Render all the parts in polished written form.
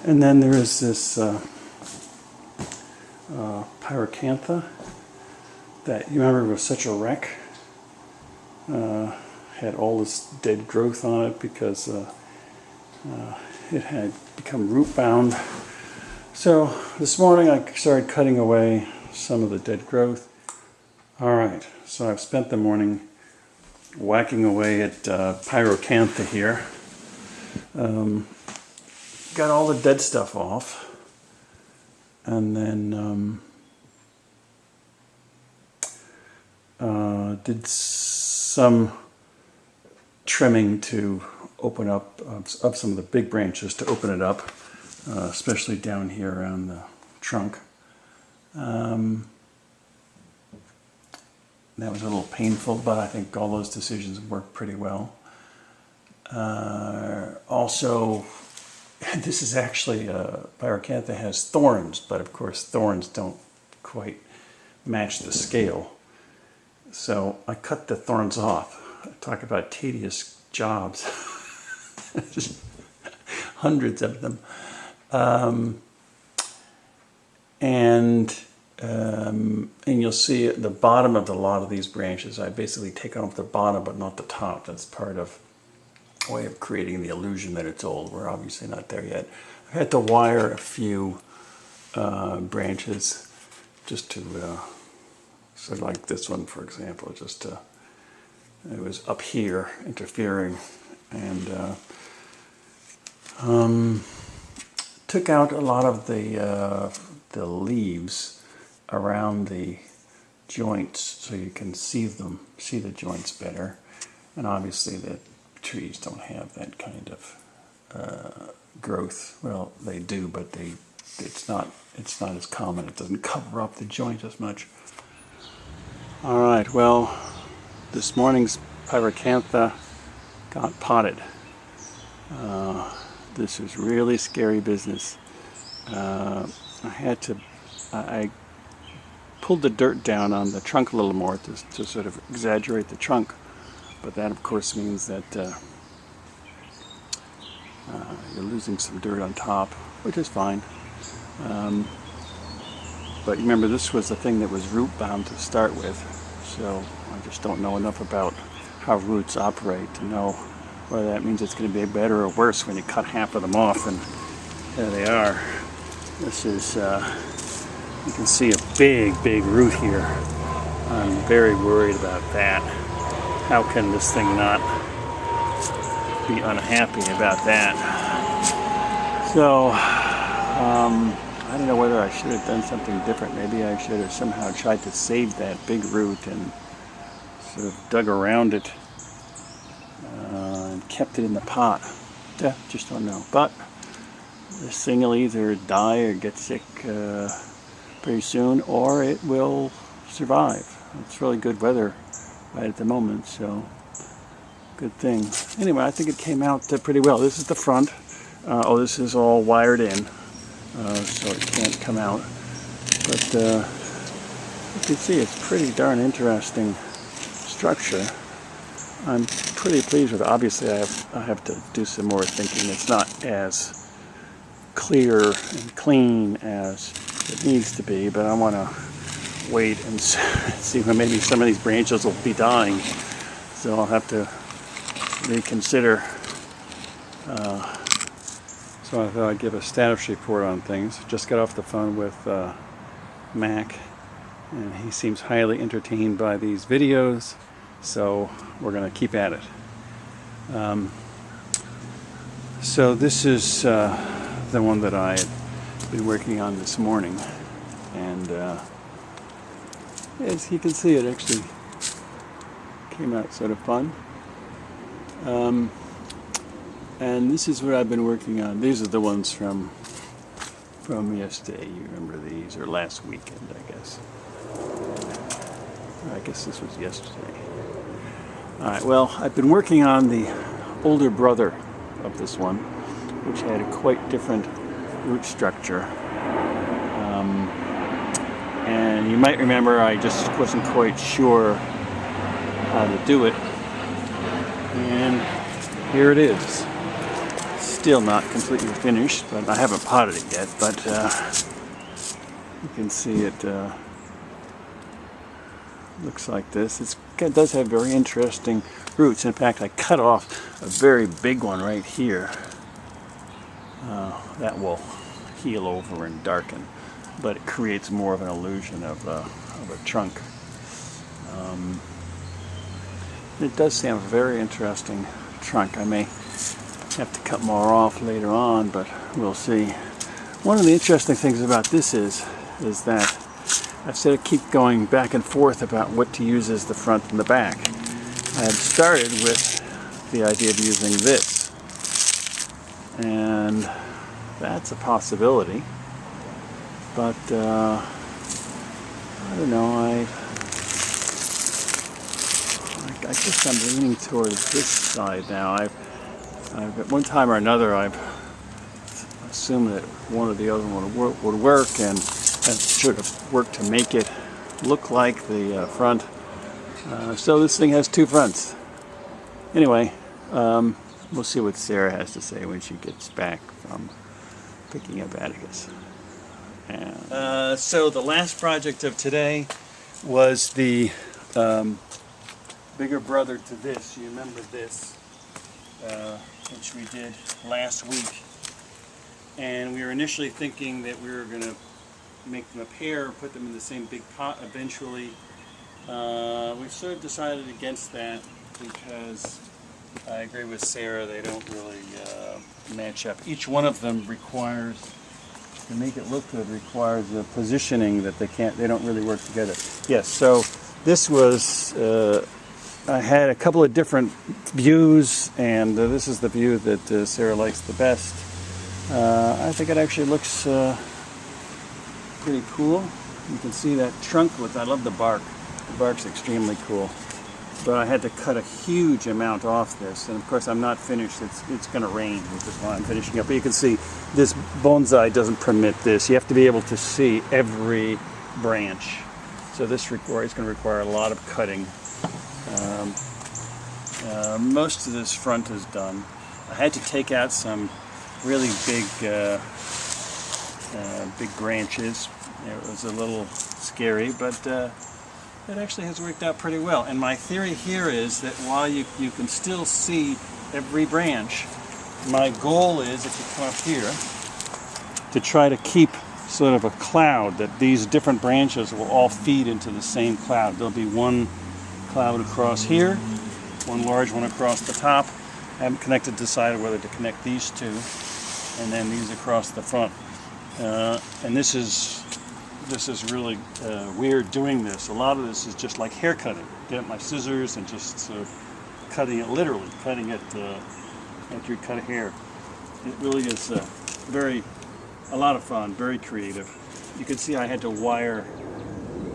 And then there is this pyracanthra that, you remember, was such a wreck. Had all this dead growth on it because it had become root bound. So this morning I started cutting away some of the dead growth. Alright, so I've spent the morning whacking away at pyracanthra here. Got all the dead stuff off, and then did some trimming to open up of some of the big branches to open it up, especially down here around the trunk. That was a little painful, but I think all those decisions worked pretty well. Also, this is actually, pyracanthra has thorns, but of course thorns don't quite match the scale. So I cut the thorns off. Talk about tedious jobs. Just hundreds of them. And you'll see at the bottom of a lot of these branches, I basically take off the bottom but not the top. That's part of a way of creating the illusion that it's old. We're obviously not there yet. I had to wire a few branches just to, so like this one, for example, just to, it was up here interfering, and took out a lot of the leaves around the joints so you can see them, see the joints better. And obviously the trees don't have that kind of growth. Well, they do, but it's not as common. It doesn't cover up the joint as much. All right, well, this morning's pyracanthra got potted. This was really scary business. I pulled the dirt down on the trunk a little more to sort of exaggerate the trunk, but that of course means that you're losing some dirt on top, which is fine. But remember, this was the thing that was root bound to start with, so I just don't know enough about how roots operate to know whether that means it's going to be better or worse when you cut half of them off. And there they are. This is, you can see a big root here. I'm very worried about that. How can this thing not be unhappy about that? So, I don't know whether I should have done something different. Maybe I should have somehow tried to save that big root and sort of dug around it and kept it in the pot. Yeah, just don't know. But this thing will either die or get sick pretty soon, or it will survive. It's really good weather right at the moment, so good thing. Anyway, I think it came out pretty well. This is the front. Oh, this is all wired in, so it can't come out. But you can see it's pretty darn interesting structure. I'm pretty pleased with it. Obviously, I have to do some more thinking. It's not as clear and clean as it needs to be, but I want to wait and see when maybe some of these branches will be dying. So I'll have to reconsider. So I thought I'd give a status report on things. Just got off the phone with Mac, and he seems highly entertained by these videos, so we're going to keep at it. So this is the one that I had been working on this morning, and as you can see, it actually came out sort of fun. And this is what I've been working on. These are the ones from yesterday. You remember these, or last weekend, I guess. I guess this was yesterday. Alright, well, I've been working on the older brother of this one, which had a quite different root structure. And you might remember I just wasn't quite sure how to do it. And here it is. still not completely finished, but I haven't potted it yet, but you can see it looks like this. It does have very interesting roots. In fact, I cut off a very big one right here. That will heal over and darken, but it creates more of an illusion of a trunk. It does sound a very interesting trunk. I may have to cut more off later on, but we'll see. One of the interesting things about this is that I've said I keep going back and forth about what to use as the front and the back. I had started with the idea of using this, and that's a possibility, but I don't know, I guess I'm leaning towards this side now. I've at one time or another I've assumed that one or the other one would work, and should have worked to make it look like the front. So this thing has two fronts. Anyway, we'll see what Sarah has to say when she gets back from picking up Atticus. And, so the last project of today was the bigger brother to this. You remember this, which we did last week. And we were initially thinking that we were going to make them a pair, put them in the same big pot eventually. We've sort of decided against that because I agree with Sarah, they don't really match up. Each one of them requires, to make it look good, requires a positioning that they don't really work together. Yes, so this was, I had a couple of different views, and this is the view that Sarah likes the best. I think it actually looks pretty cool. You can see that trunk I love the bark. The bark's extremely cool. But I had to cut a huge amount off this, and of course I'm not finished. It's going to rain, which is why I'm finishing up. But you can see this bonsai doesn't permit this. You have to be able to see every branch. So this is going to require a lot of cutting. Most of this front is done. I had to take out some really big branches. It was a little scary, but it actually has worked out pretty well. And my theory here is that while you can still see every branch, my goal is, if you come up here, to try to keep sort of a cloud, that these different branches will all feed into the same cloud. There'll be one cloud across here, one large one across the top. I haven't decided whether to connect these two, and then these across the front. And this is really weird doing this. A lot of this is just like hair cutting. Get my scissors and just cutting it, literally cutting it like you cut hair. It really is a lot of fun, very creative. You can see I had to wire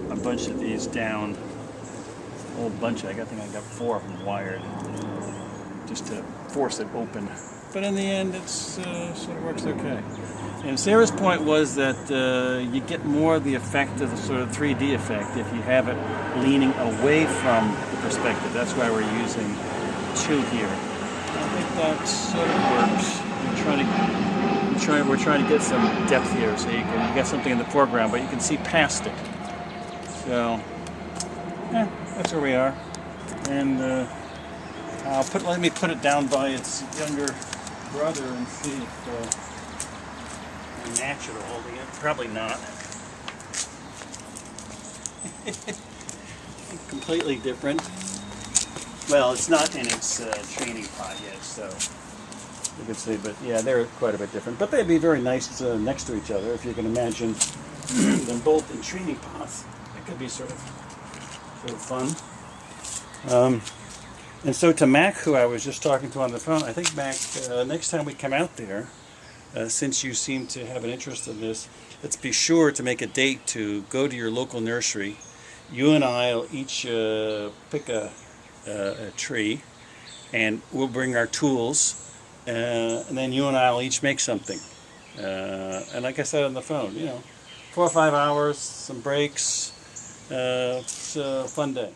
a bunch of these down, a whole bunch. I think I got 4 of them wired just to force it open. But in the end, it sort of works okay. And Sarah's point was that you get more of the effect of the sort of 3D effect if you have it leaning away from the perspective. That's why we're using 2 here. I think that sort of works. We're trying to get some depth here, so you get something in the foreground, but you can see past it. So, that's where we are. And let me put it down by its younger brother and see if match it holding it. Probably not. Completely different. Well, it's not in its training pot yet, so you can see, but yeah, they're quite a bit different. But they'd be very nice next to each other if you can imagine them both in training pots. It could be sort of fun. And so to Mac, who I was just talking to on the phone, I think Mac, next time we come out there, since you seem to have an interest in this, let's be sure to make a date to go to your local nursery. You and I will each pick a tree, and we'll bring our tools, and then you and I will each make something. And like I said on the phone, 4 or 5 hours, some breaks, it's a fun day.